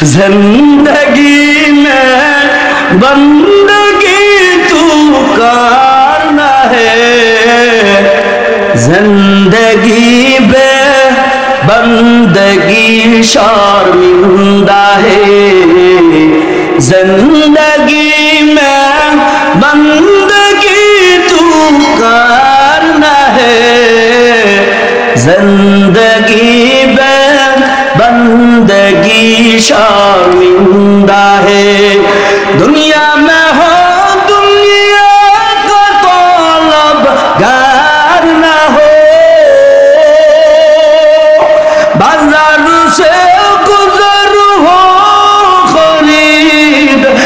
जिंदगी में बंदगी तू करना है, जिंदगी बे बंदगी शर्मिंदा है, जिंदगी में बंदगी तू करना है, जिंदगी बे बंदगी शर्मिंदा है। दुनिया में हो दुनिया का तलबगार न हो, बाजार से गुजर हो खरीदार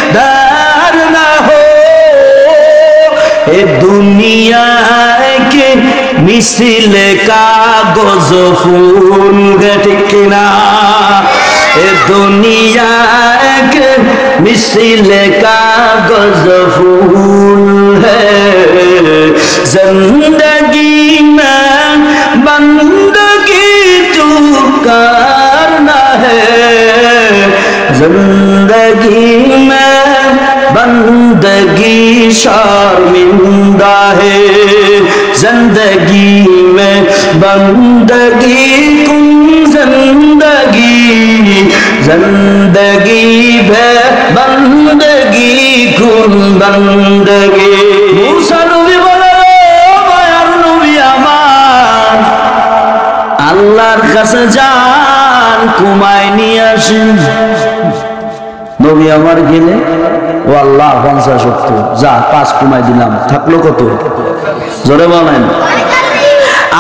न हो, ये दुनिया के मिसिल कागज फूल ठीक ना, ये दुनिया के मिसिल कागज फूल है, जिंदगी में बंदगी तू करना है, जिंदगी में बंदगी शर्मिंदा है, जिंदगी में बंदगी कुन जिंदगी, जिंदगी में बंदगी कुन बंदगी। मूसा नबी বলে মায়ার নবী আমার, আল্লাহর কাছে যান কুমায় নিয়ে আসেন। নবী আমার গেলে ও আল্লাহ 50-70 যা 5 কুমায় দিলাম, থাকলো কত? জোরে বলেন।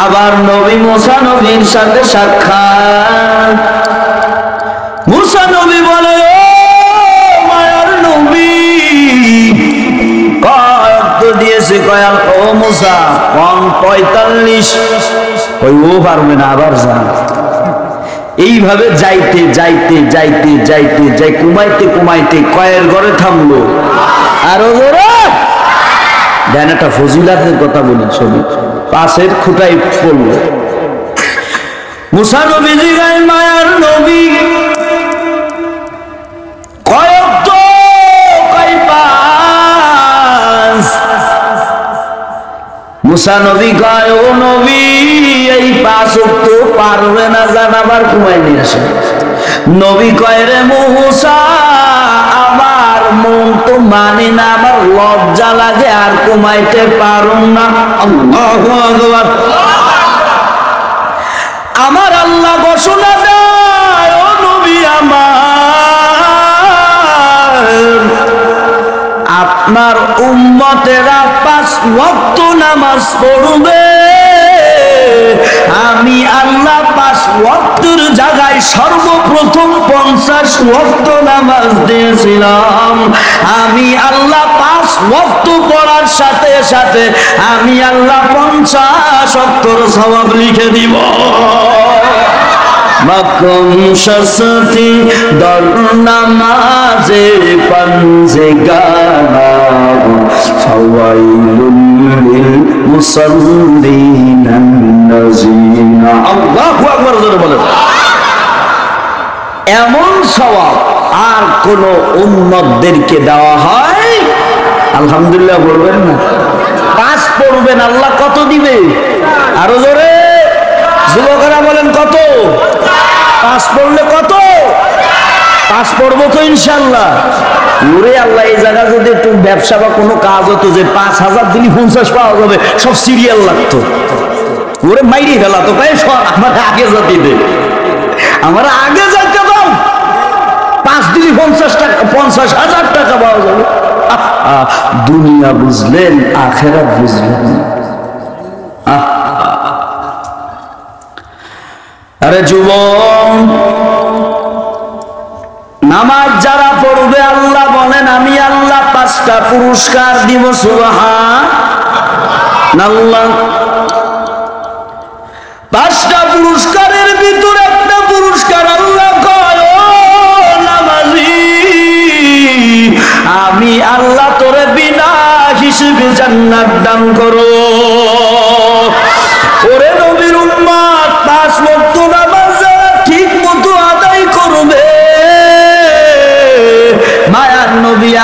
আবার নবী মুসা নবীর সাথে সাক্ষাৎ, মুসা নবী বলে ও মায়ার নবী, কত দিয়েছে? কয়াল ও মুসা 45, ওই ও পারবে না, আবার যান। এইভাবে যাইতে যাইতে যাইতে যাইতে যাই কুমাইতে কুমাইতে কয়ের ঘরে থামলো। আরো জোরে দেন, একটা ফজিলাতের কথা বলি, ছবি পাশের খুঁটাই পড়লো। মুসা নবী জিগায় মায়ার নবী কয়েক তো কয় পাঁচ। মুসা নবী কয় ও নবী এই 5 ওয়াক্ত পারবে না, জান আবার ঘুমাই নিয়ে আসে। নবী কয় রে মুসা আমার মন তো মানে না, আমার লজ্জা লাগে আর ঘুমাইতে পারুম না। আল্লাহু আকবার। আমার আল্লাহ ঘোষণা দেয় ও নবী আমার, আপনার উম্মতেরা 5 ওয়াক্ত নামাজ পড়বে, আমি আল্লাহ 5 ওয়াক্তের জায়গায় সর্বপ্রথম 50 ওয়াক্ত নামাজ দিয়েছিলাম। আমি আল্লাহ 5 ওয়াক্ত পড়ার সাথে সাথে আমি আল্লাহ 50 ওয়াক্তের সওয়াব লিখে দিব। মাকম শাসতি দর নামাজে পাঞ্জে গানা, ফাওয়াইলুল লিল মুসাল্লিনা নাজিনা। আল্লাহু আকবার জোরে বলেন। এমন সওয়াব আর কোন উম্মতদেরকে দেওয়া হয়? আলহামদুলিল্লাহ বলবেন না? 5 পড়বেন, আল্লাহ কত দিবে? আরো জোরে যুবকেরা বলেন কত? 5 পড়লে কত? 5 পড়বো তো ইনশাআল্লাহ। ওরে আল্লাহ, এই জায়গা যদি একটু ব্যবসা বা কোনো কাজ হতো যে 5000 দিলি 50 পাওয়া যাবে, সব সিরিয়াল লাগতো। ওরে মাইরি ফেলা তো তাই, আমার আগে যাতে দে, আমার আগে যাইতে দাও। 5 দিলি 50 টাকা, 50,000 টাকা পাওয়া যাবে। দুনিয়া বুঝলেন, আখেরাত বুঝলেন। আরে যুবক, নামাজ যারা পড়বে আল্লাহ বলেন আমি আল্লাহ 5টা পুরস্কার দিব। সুবহানাল্লাহ। 5টা পুরস্কারের ভিতরে একটা পুরস্কার আল্লাহ কয় ও নামাজি, আমি আল্লাহ তোরে বিনা হিসেবে জান্নাত দান করো। ওরে নবীর উম্মত, 5 ওয়াক্ত নামাজ ঠিক মতো আদায় করবে,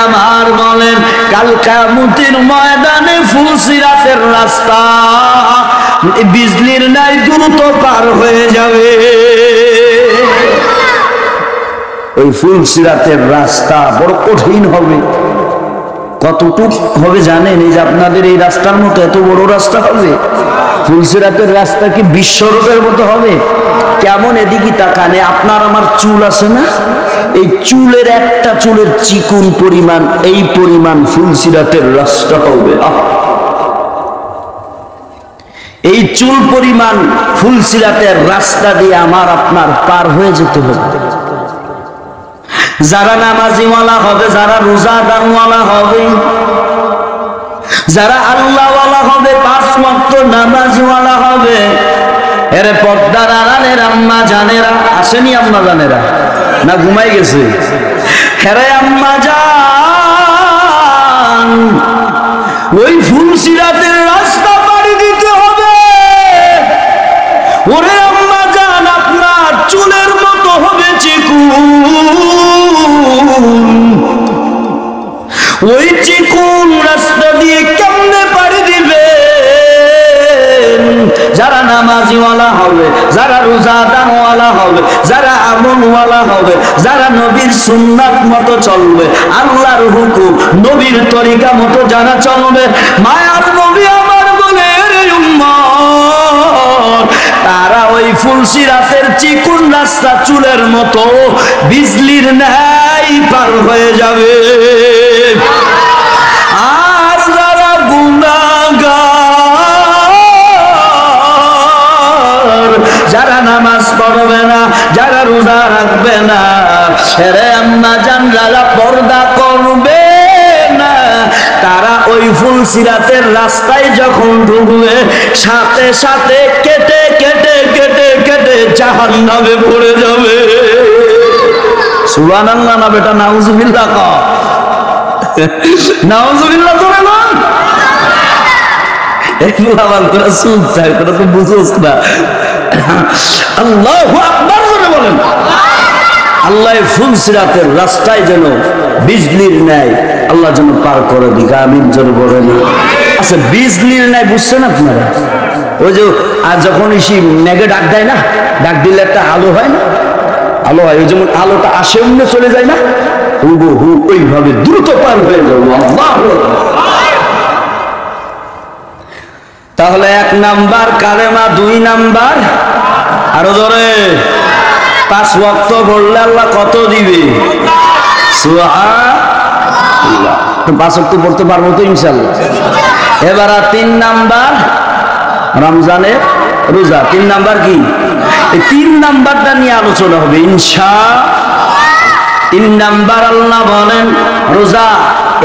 আমার বলেন কাল কিয়ামতের ময়দানে ফুলসিরাতের রাস্তা বিজলির নাই দ্রুত পার হয়ে যাবে। ওই ফুলসিরাতের রাস্তা বড় কঠিন হবে। কতটুক হবে জানেন? এই যে আপনাদের এই রাস্তার মতো এত বড় রাস্তা হবে। ফুলসিরাতের রাস্তা কি বিশ্বরূপের মতো হবে? কেমন? এদিকে তাকানে আপনার আমার চুল আছে না, এই চুলের একটা চুলের চিকুন পরিমাণ, এই পরিমাণ ফুলসিরাতের রাস্তা হবে। এই চুল পরিমাণ ফুলসিরাতের রাস্তা দিয়ে আমার আপনার পার হয়ে যেতে হবে। যারা নামাজিওয়ালা হবে, যারা রোজাদারওয়ালা হবে, যারা আল্লাহওয়ালা হবে, 5 ওয়াক্ত নামাজিওয়ালা হবে, এর পর্দার আড়ালের আম্মা জানেরা আসেনি? আম্মা জানেরা না ঘুমাই গেছে? হেরে আম্মা জান, ওই ফুলসিরাতের রাস্তা পাড়ি দিতে হবে। ওরে আম্মা জান, আপনার চুলের মতো হবে চিকুন। ওই চিকুন রাস্তা দিয়ে কেমনে পাড়ি দিবেন? যারা নামাজিওয়ালা হবে, যারা রোজাদারওয়ালা হবে, যারা আমলওয়ালা হবে, যারা নবীর সুন্নাত মতো চলবে, আল্লাহর হুকুম নবীর তরিকা মতো যারা চলবে, মায়ার নবী আমার বলে রে উম্মত, তারা ওই ফুলসিরাতের চিকুন রাস্তা চুলের মতো বিজলির ন্যায় পার হয়ে যাবে। আর যারা গুনাহগার, যারা নামাজ পড়বে না, যারা রোজা রাখবে না, রে আম্মা জান, যারা পর্দা করবে না, তারা ওই ফুলসিরাতের রাস্তায় যখন ঢুকবে, সাথে সাথে কেটে কেটে কেটে কেটে জাহান্নামে পড়ে যাবে। সুবহানাল্লাহ না বেটা? নাউজুবিল্লাহ ক নাউজুবিল্লাহ তোরে না। এগুলা আমার তোরা চুপ চাই, তোরা তো বুঝোস না। আল্লাহু আকবার বলে বলেন। আল্লাহ ফুলসিরাতের রাস্তায় যেন বিজলির ন্যায় আল্লাহ যেন পার করে দিক। আমিন জোরে বলেন। আচ্ছা, বিজলির ন্যায় বুঝছেন আপনারা? ওই যে আর যখন এসে মেঘে ডাক দেয় না, ডাক দিলে একটা আলো হয় না, আলো হয়, ওই যেমন আলোটা আসে অন্য চলে যায় না, হুবহু ওইভাবে দ্রুত পার হয়ে যাবো। তাহলে 1 নাম্বার কালেমা, 2 নাম্বার আরো ধরে 5 ওয়াক্ত পড়লে আল্লাহ কত দিবে? সুবহানাল্লাহ। 5 ওয়াক্ত পড়তে পারবো তো ইনশাআল্লাহ। এবার 3 নাম্বার রমজানের রোজা। 3 নাম্বার কি? এই 3 নাম্বারটা নিয়ে আলোচনা হবে ইনশাআল্লাহ। 3 নাম্বার আল্লাহ বলেন রোজা।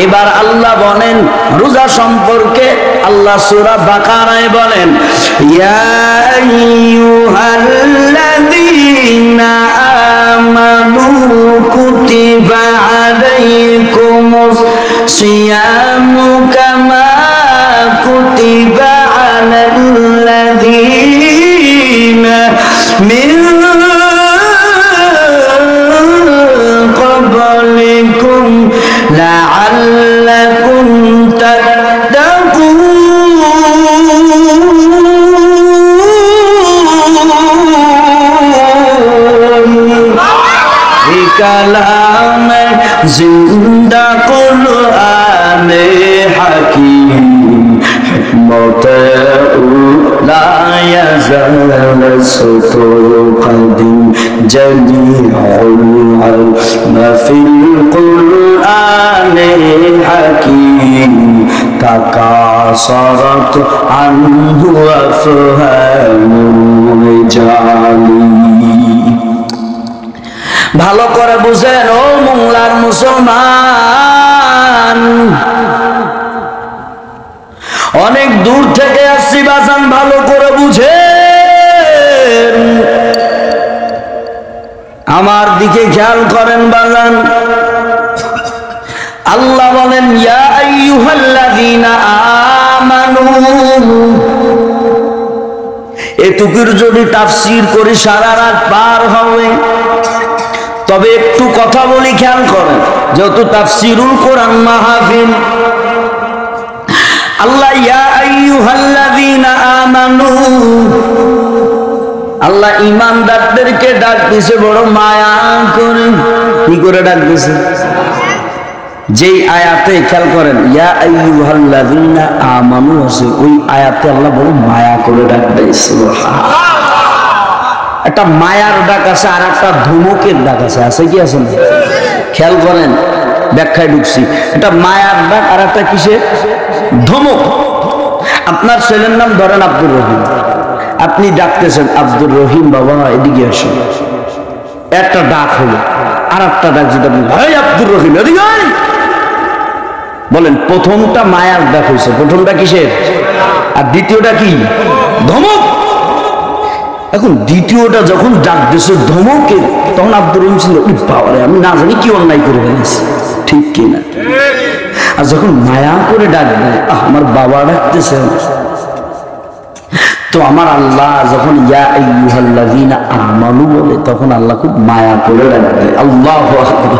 এবার আল্লাহ বলেন রোজা সম্পর্কে, আল্লাহ সূরা বাকারায় বলেন, ইয়া আইয়ুহাল্লাযীনা আমানু কুতিবা আলাইকুমুস সিয়ামু কামা কুতিবা আলাল্লাযীনা মিন ক্বাবলিকুম লাআল্লাকুম তাত্তাকুন। এই কালামে জিন্দা কুরআনে হাকীম হিকমতে লা ইয়াজাল সুতু কদিম জামিউল ইলম ফিল কুরআনে হাকীম তাকাসারাত আনহু আফহামুল জালি। ভালো করে বুঝেন ও মোংলার মুসলমান, অনেক দূর থেকে আসছি বাজান, ভালো করে বুঝেন, আমার দিকে খেয়াল করেন বাজান। আল্লাহ বলেন ইয়া আইয়ুহাল্লাযীনা আমানু। এটুকুর যদি তাফসীর করি সারা রাত পার হবে। তবে একটু কথা বলি, খেয়াল করেন, যেহেতু তাফসীরুল কোরআন মাহফিল, আল্লাহ ইয়া আইয়ুহাল্লাযীনা আমানু, আল্লাহ ঈমানদারদেরকে ডাক দিয়েছে বড় মায়া করে। কি করে ডাক দিয়েছে? যেই আয়াতে খেয়াল করেন ইয়া আইয়ুহাল্লাযীনা আমানু আছে, ওই আয়াতে আল্লাহ বড় মায়া করে ডাক দিয়েছে। সুবহানাল্লাহ। একটা মায়ার ডাক আছে আর একটা ধমকের ডাক আছে, আছে কি আছে না? খেয়াল করেন, ব্যাখ্যায় ঢুকছি। এটা মায়ার ডাক আর একটা কিসের ধমক। আপনার ছেলের নাম ধরেন আব্দুর রহিম, আপনি ডাকতেছেন আব্দুর রহিম বাবা এদিকে আসুন, একটা ডাক হলো। আর একটা ডাক যেটা ভাই আব্দুর রহিম এদিকে আয়, বলেন প্রথমটা মায়ার ডাক হয়েছে, প্রথমটা কিসের? আর দ্বিতীয়টা কি? ধমক। এখন দ্বিতীয়টা যখন ডাক দিয়েছে ধমকে, তখন আব্দুর রহিম ছিল বাবারে আমি না জানি কি অন্যায় করে ফেলেছি, ঠিক কিনা? আর যখন মায়া করে ডাক দেয়, আমার বাবা ডাকতেছে, তো আমার আল্লাহ যখন ইয়া আইয়ুহাল্লাযীনা আমানু বলে, তখন আল্লাহ খুব মায়া করে ডাক দেয়। আল্লাহু আকবার।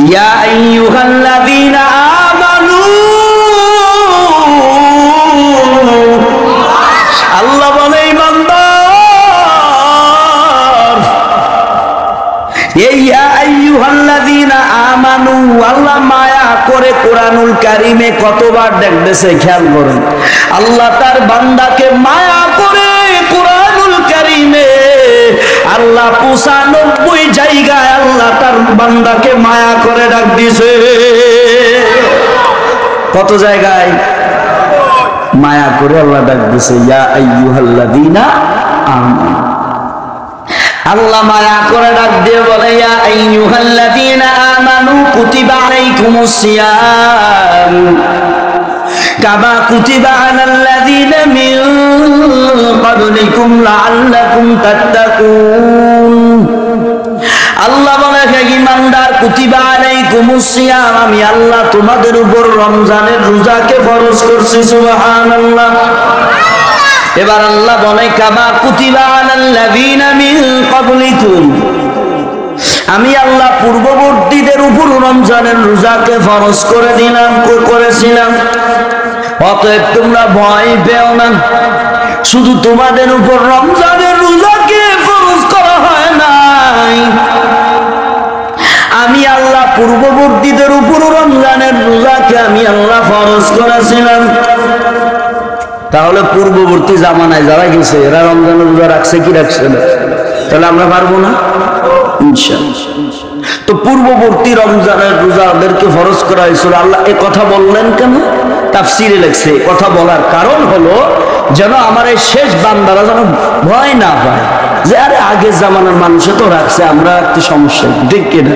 ইয়া আইয়ুহাল্লাযীনা আমানু, আল্লাহ বলে ঈমানদার, ইয়া আইয়ুহাল্লাযীনা আমানু, আল্লাহ মায়া করে কোরআনুল কারীমে কতবার ডাকতেছে খেয়াল করুন। আল্লাহ তার বান্দাকে মায়া করে কোরআনুল কারীমে আল্লাহ 95 জায়গায় আল্লাহ তার বান্দাকে মায়া করে ডাক দিয়েছে। কত জায়গায় মায়া করে আল্লাহ ডাক দিয়েছে? ইয়া আইয়ুহাল্লাযীনা আমানু। আল্লাহ মায়া করে ডাক দিয়ে বলে ইয়া আইয়ুহাল্লাযীনা আমানু কুতিবা আলাইকুমুস সিয়াম কামা কুতিবা আলাল্লাযীনা মিন ক্বাবলিকুম লাআল্লাকুম তাত্তাকুন। আল্লাহ বলে হে ঈমানদার, কুতিবা আলাইকুমুস সিয়াম, আমি আল্লাহ তোমাদের উপর রমজানের রোজাকে ফরজ করছি। সুবহানাল্লাহ। এবার আল্লাহ বলে কামা কুতিবা আলাল্লাযীনা মিন ক্বাবলিকুম, আমি আল্লাহ পূর্ববর্তীদের উপর রমজানের রোজাকে ফরজ করে করেছিলাম। অতএব তোমরা ভয় পেও না, শুধু তোমাদের উপর রমজানের রোজাকে ফরজ করা হয় নাই, আমি আল্লাহ পূর্ববর্তীদের উপর রমজানের রোজাকে আমি আল্লাহ ফরজ করেছিলাম। তাহলে পূর্ববর্তী জামানায় যারা গেছে এরা রমজানের রোজা রাখছে কি রাখছে না? তাহলে আমরা পারবো না ইনশাআল্লাহ। তো পূর্ববর্তী রমজানের রোজাদেরকে ফরজ করা হয়েছিল। আল্লাহ এই কথা বললেন কেন? তাফসীরে লেখছে কথা বলার কারণ হলো যেন আমার এই শেষ বান্দারা যেন ভয় না পায় যে আরে আগের জামানার মানুষে তো রাখছে, আমরা রাখতে সমস্যা, ঠিক কিনা?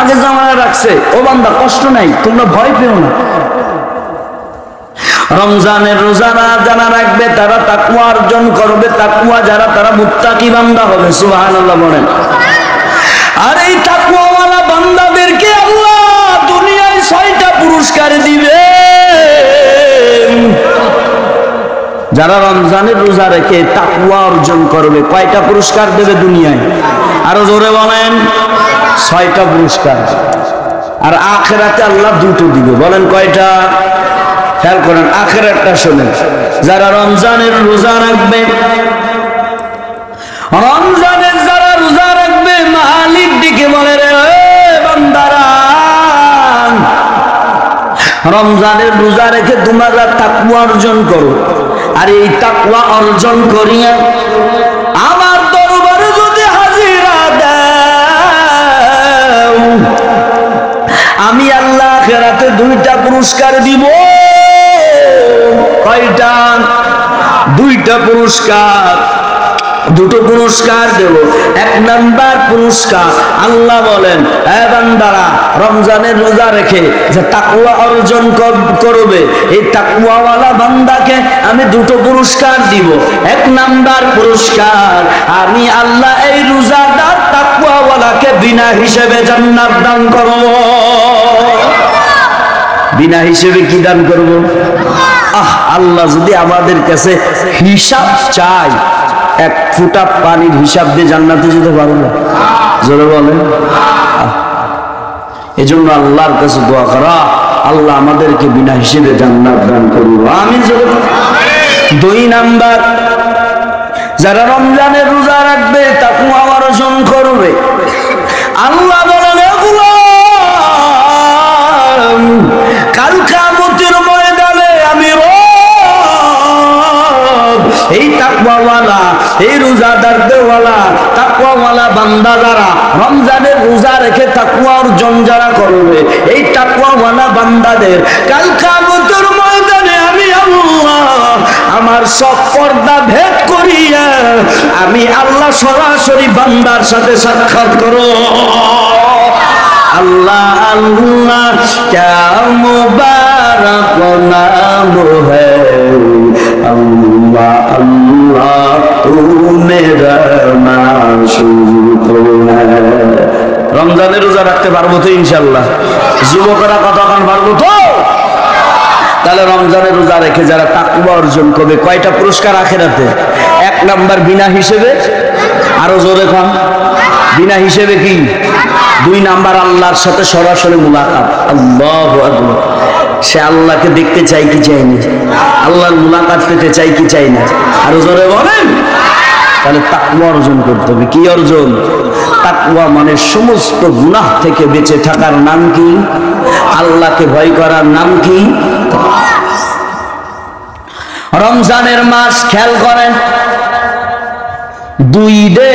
আগের জামানায় রাখছে, ও বান্দা কষ্ট নাই, তোমরা ভয় পেও না। রমজানের রোজা যারা রাখবে তারা তাকওয়া অর্জন করবে, তাকওয়া যারা তারা মুত্তাকি বান্দা হবে। সুবহানাল্লাহ বলেন। আর এই তাকওয়াওয়ালা বান্দাদেরকে আল্লাহ দুনিয়ায় 6টা পুরস্কার দিবে। যারা রমজানের রোজা রেখে তাকওয়া অর্জন করবে, কয়টা পুরস্কার দেবে দুনিয়ায়? আরো জোরে বলেন। 6টা পুরস্কার। আর আখিরাতে আল্লাহ 2টো দিবে। বলেন কয়টা? খেয়াল করেন, আখিরাতটা শুনেন। যারা রমজানের রোজা রাখবে, রমজানের যারা রোজা রাখবে, মালিক দিকে বলে রে বান্দারা, রমজানের রোজা রেখে তোমরা তাকওয়া অর্জন করো। আর এই তাকওয়া অর্জন করিয়া আমার দরবারে যদি হাজিরা দাও, আমি আল্লাহ আখিরাতে 2টা পুরস্কার দিব। কয়টা? 2টা পুরস্কার। 2টো পুরস্কার দেব। 1 নাম্বার পুরস্কার আল্লাহ বলেন, হে বান্দারা, রমজানের রোজা রেখে যে তাকওয়া অর্জন করবে, এই তাকওয়াওয়ালা বান্দাকে আমি 2টো পুরস্কার দিব। 1 নাম্বার পুরস্কার, আমি আল্লাহ এই রোজাদার তাকওয়াওয়ালাকে বিনা হিসেবে জান্নাত দান করব। বিনা হিসেবে কি দান করব? আল্লাহ যদি আমাদের কাছে হিসাব চাই, 1 ফোঁটা পানির হিসাব দিয়ে জান্নাতে যেতে পারবো না। জোরে বলেন। এজন্য আল্লাহর কাছে দোয়া করা, আল্লাহ আমাদেরকে বিনা হিসেবে জান্নাত দান করুন, আমিন। দুই নাম্বার, যারা রমজানের রোজা রাখবে তাকওয়া অর্জন করবে। আল্লাহ বলেন কাল কিয়ামতের ময়দানে আমি রব এই তাকওয়াওয়ালা, এই রোজাদারদেরওয়ালা, তাকওয়াওয়ালা বান্দা যারা রমজানের রোজা রেখে তাকওয়া অর্জন যারা করবে, এই তাকওয়াওয়ালা বান্দাদের কাল কিয়ামতের ময়দানে আমি আল্লাহ আমার সব পর্দা ভেদ করিয়া আমি আল্লাহ সরাসরি বান্দার সাথে সাক্ষাৎ করো। আল্লাহ আল্লাহ ক্যা মুবারক নাম হ্যায়, আল্লাহ আল্লাহ তু মেরা মাশুক হ্যায়। রমজানের রোজা রাখতে পারবো তো ইনশাআল্লাহ? যুবকরা কতক্ষণ পারবো তো? তাহলে রমজানের রোজা রেখে যারা তাকওয়া অর্জন করবে, কয়টা পুরস্কার আখিরাতে? এক নাম্বার বিনা হিসেবে, আরো জোরে কম, বিনা হিসেবে কি? দুই নাম্বার আল্লাহর সাথে সরাসরি মুলাকাত। আল্লাহু আকবার। সে আল্লাহকে দেখতে চাই কি চাই না? আল্লাহর মুলাকাত পেতে চাই কি চাই না? আরো জোরে বলেন। তাহলে তাকওয়া অর্জন করতে হবে। কি অর্জন? তাকওয়া মানে সমস্ত গুনাহ থেকে বেঁচে থাকার নাম কি? আল্লাহকে ভয় করার নাম কি? রমজানের মাস খেয়াল করেন, 2 ঈদে,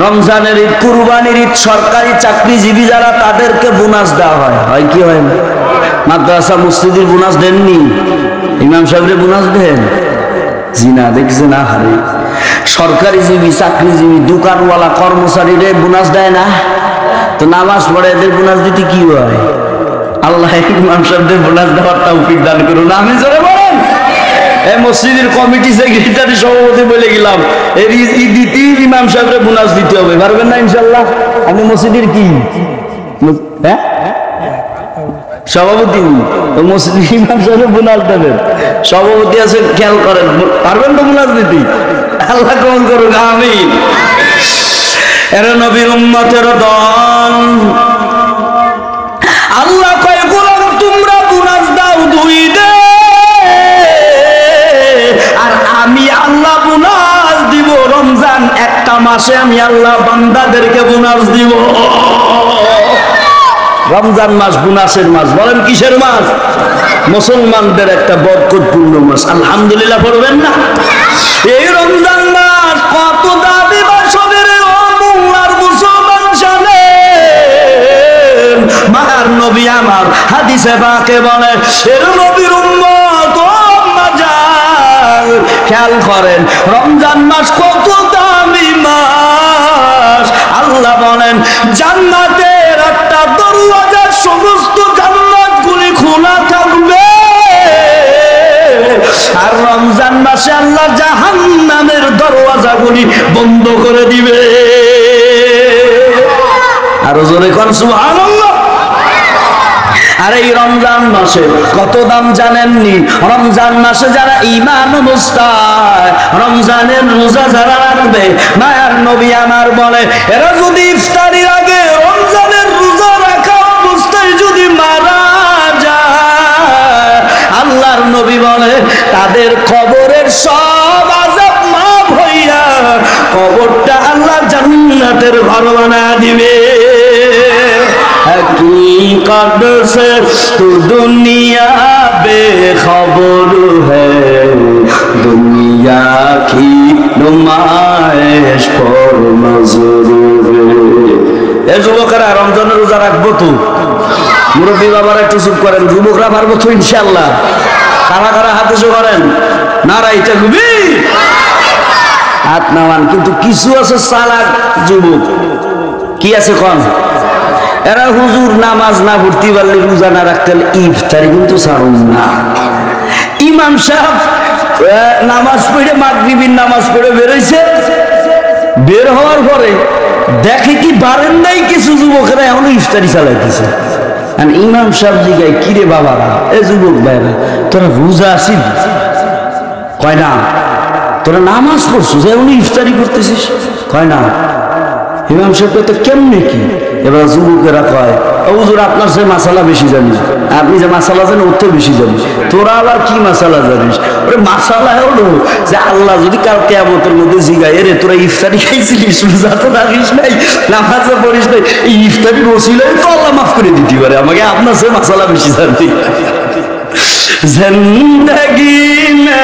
রমজানের ঈদ, কুরবানির ঈদ, সরকারি চাকরিজীবী যারা তাদেরকে বোনাস দেওয়া হয়, হয় কি হয় না? মাদ্রাসা মসজিদের বোনাস দেননি? ইমাম সাহেবের বোনাস দেন? জিনা দেখছেন? আহারে, সরকারি জীবী, চাকরিজীবী, দোকানওয়ালা, কর্মচারীদের বোনাস দেয় না? তো নামাজ পড়ে এদের বোনাস দিতে কি হয়? আল্লাহ ইমাম সাহেবদের বোনাস দেওয়ার তৌফিক দান করুন, আমিন জোরে বলেন। এই মসজিদের কমিটি সেক্রেটারি সভাপতি বলে গেলাম, এর দিতে ইমাম সাহেবদের বোনাস দিতে হবে, পারবেন না ইনশাআল্লাহ? আমি মসজিদের কি হ্যাঁ সভাপতি, মসজিদ ইমাম সাহেবের বোনাস দেবেন, সভাপতি আছেন, খেয়াল করেন, পারবেন তো বোনাস দিতে? আল্লাহ কবুল করুন, আমিন। এরা নবীর উম্মতের দল। আল্লাহ কয় গোলাম তোমরা বোনাস দাও 2 ঈদে, আর আমি আল্লাহ বোনাস দিব রমজান একটা মাসে, আমি আল্লাহ বান্দাদেরকে বোনাস দিব। রমজান মাস বোনাসের মাস। বলেন কিসের মাস? মুসলমানদের একটা বরকতপূর্ণ মাস। আলহামদুলিল্লাহ পড়বেন না? এই রমজান মাস কত দাবি বাসনের আর মুসলমান জানেন? মার নবী আমার হাদিসে পাকে বলে, এর নবীর উম্মত ও মাজার, খেয়াল করেন রমজান মাস কত দামি মাস। আল্লাহ বলেন জান্নাতের একটা দরওয়াজা, সমস্ত জান্নাতগুলি খোলা থাকবে, আর রমজান মাসে আল্লাহ জাহান্নামের দরওয়াজাগুলি বন্ধ করে দিবে। আরো জোরে কোন সুবহানাল্লাহ। আর এই রমজান মাসে কত দাম জানেননি? রমজান মাসে যারা ঈমান অবস্থায় রমজানের রোজা যারা রাখবে, মায়ার নবী আমার বলে, এরা যদি ইফতারির আগে রমজানের রোজা রাখা অবস্থায় যদি মারা যায়, আল্লাহর নবী বলে তাদের কবরের সব আযাব মাফ হইয়া কবরটা আল্লাহ জান্নাতের ঘর বানায় দিবে। हकीकत से तू दुनिया बेखबर है, दुनिया की नुमाइश पर नजर है। এ যুবকেরা রমজানের রোজা রাখবো তো? মুরব্বী বাবারা একটু চুপ করেন, যুবকরা পারবো তো ইনশাআল্লাহ? কারা কারা হাতে জো করেন? নারাই তাকবীর, হাত নামান। কিন্তু কিছু আছে চালাক যুবক, কি আছে কোন? এরা হুজুর নামাজ না পড়তে পারলে, রোজা না রাখতে ইফতারি কিন্তু ছাড়ুন না। ইমাম সাহেব নামাজ পড়ে, মাগরিবের নামাজ পড়ে বেরোইছে, বের হওয়ার পরে দেখে কি বারান্দায় কিছু যুবকেরা এখনো ইফতারি চালাইতেছে। ইমাম সাহেব জিগায়, কিরে বাবারা, এ যুবক ভাইরা, তোরা রোজা আসিস? কয় না। তোরা নামাজ পড়ছিস, এখনো ইফতারি করতেছিস? কয় না। ইমাম সাহেব তো কেমনে কি? এবার যুবকেরা কয়, হুজুর আপনার সে মাসালা বেশি জানিস, আপনি যে মাসালা জানেন ওর তো বেশি জানিস, তোরা আবার কি মাসালা জানিস? ওরে মাসালা হলো যে আল্লাহ যদি কাল কিয়ামতের মধ্যে জিগায়, এরে তোরা ইফতারি খাইছিলিস, রোজা তো রাখিস নাই, নামাজও পড়িস নাই, এই ইফতারির ওসিলায় তো আল্লাহ মাফ করে দিতে পারে আমাকে, আপনার সে মাসালা বেশি জানি। জিন্দগি মে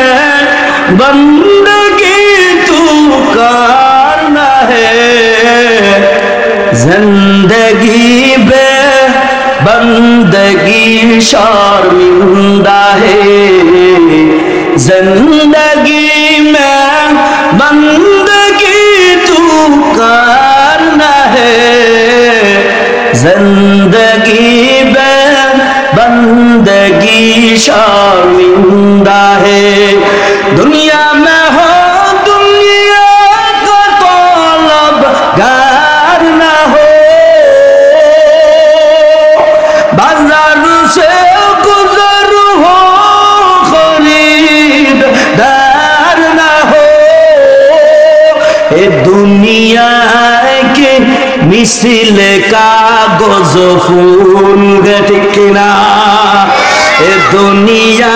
বন্দগি তু করনা হে, जिंदगी बे बंदगी शर्मिंदा है, जिंदगी में बंदगी तू करना है, जिंदगी में बंदगी शर्मिंदा है, दुनिया में हो दुनिया का तलबगार ना हो, बाजार से गुजर हो खरीदार ना हो, ये दुनिया के मिसल कागज फूल गठना, ये दुनिया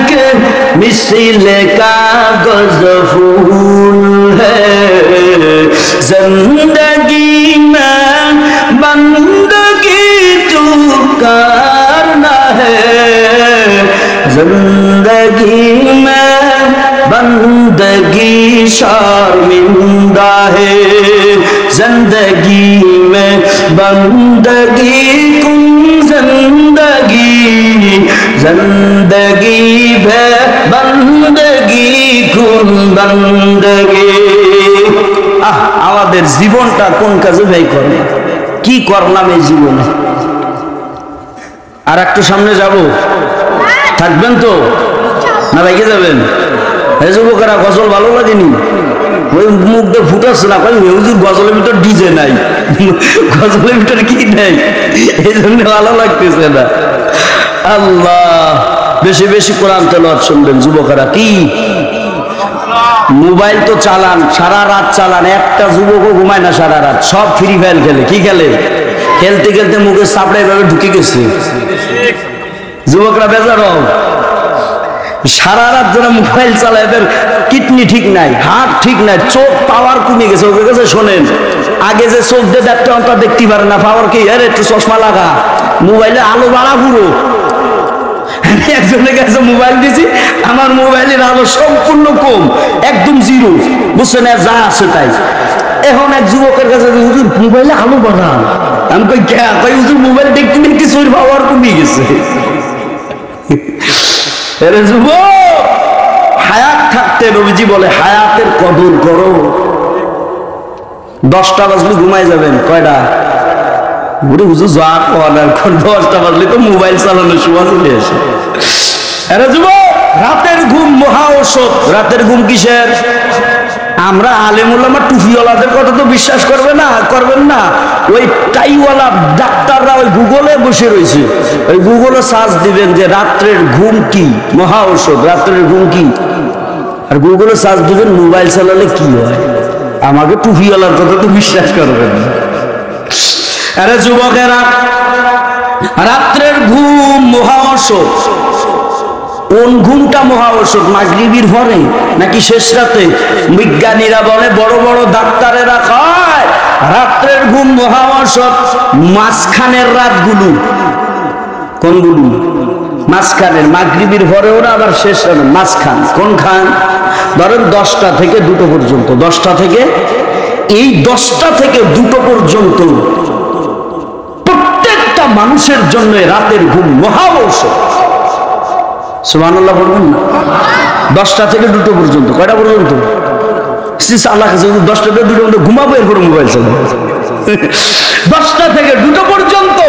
के मिसल कागज फूल है, जिंदगी में बंदगी तू करना है, जिंदगी में बंदगी शर्मिंदा है, जिंदगी में बंदगी कुन जिंदगी, जिंदगी भे बंदगी कुन बंदगी। আমাদের জীবনটা কোন কাজে ব্যয় করবে, কি করলাম এই জীবনে? আর একটু সামনে যাব, থাকবেন তো না রেখে যাবেন? এই যুবকেরা গজল ভালো লাগেনি, ওই মুখ দিয়ে ফুটাচ্ছে না, হুজুর গজলের ভিতর ডিজে নাই, গজলের ভিতরে কি নেই, এই জন্য ভালো লাগতেছে না। আল্লাহ, বেশি বেশি কোরআন তেলাওয়াত শুনবেন যুবকেরা। কি মোবাইল তো চালান, সারা রাত চালান, একটা যুবকও ঘুমায় না সারা রাত, সব ফ্রি ফায়ার খেলে। কি খেলে? খেলতে খেলতে মুখে চাপড়া এভাবে ঢুকে গেছে, যুবকরা বেজার হও। সারা রাত যারা মোবাইল চালায় এদের কিডনি ঠিক নাই, হার্ট ঠিক নাই, চোখ পাওয়ার কমে গেছে। ওকে কাছে শোনেন, আগে যে চোখ দিয়ে দেখতে অন্তত দেখতে পারে না, পাওয়ার কি? আরে একটু চশমা লাগা, মোবাইলে আলো বাড়া পুরো। আমি একজনের কাছে মোবাইল দিয়েছি, আমার মোবাইলের আলো সম্পূর্ণ কম, একদম জিরো, বুঝছেন, যা আছে তাই। এখন এক যুবকের কাছে, হুজুর মোবাইলে আলো বাড়ান। আমি কই কে? কই হুজুর মোবাইল দেখতে দেখতে চোর পাওয়ার কমে গেছে। আরে যুবক, হায়াত থাকতে নবীজি বলে হায়াতের কদর করো। 10টা বাজলে ঘুমাই যাবেন, কয়টা? হুজুর যা করার, 10টা বাজলে তো মোবাইল চালানোর সময় চলে আসে। আরে যুবক, রাতের ঘুম মহা ঔষধ। রাতের ঘুম কিসের? আমরা আলেম ওলামা টুপিওয়ালাদের কথা তো বিশ্বাস করবেন না, ওই টাইওয়ালা ডাক্তাররা ওই গুগলে বসে রয়েছে, ওই গুগলে সার্চ দিবেন যে রাত্রের ঘুম কি, মহা ঔষধ, রাত্রের ঘুম কি, আর গুগলে সার্চ দিবেন মোবাইল চালালে কি হয়। আমাকে টুপিওয়ালার কথা তো বিশ্বাস করবেন না। আরে যুবকেরা, রাত্রের ঘুম মহা ঔষধ। কোন ঘুমটা মহা ঔষধ? মাগরিবির পরে নাকি শেষ রাতে? বিজ্ঞানীরা বলে, বড় বড় ডাক্তারেরা কয় রাত্রের ঘুম মহা ঔষধ মাঝখানের রাতগুলো। কোনগুলো? মাঝখানের, মাগরিবির পরেও না, আবার শেষ রাতে, মাঝখান। কোন খান? ধরেন 10টা থেকে 2টো পর্যন্ত, 10টা থেকে, এই 10টা থেকে 2টো পর্যন্ত প্রত্যেকটা মানুষের জন্য রাতের ঘুম মহা ঔষধ। সুবহানাল্লাহ বলবেন না? 10টা থেকে 2টো পর্যন্ত। কয়টা পর্যন্ত? আল্লাহ কাছে 10টা থেকে 2টো পর্যন্ত ঘুমাবো, এরপরে মোবাইল চালাবো। 10টা থেকে 2টো পর্যন্ত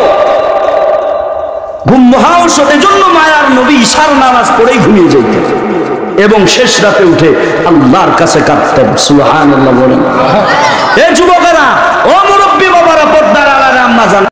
ঘুম মহা ঔষধ। এজন্য মায়ার নবী ইশার নামাজ পড়েই ঘুমিয়ে যেতেন এবং শেষ রাতে উঠে আল্লাহর কাছে কাঁদতেন। সুবহানাল্লাহ বলেন। এই যুবকেরা, ও মুরব্বী বাবারা, পর্দার আড়ালে আম্মা জান।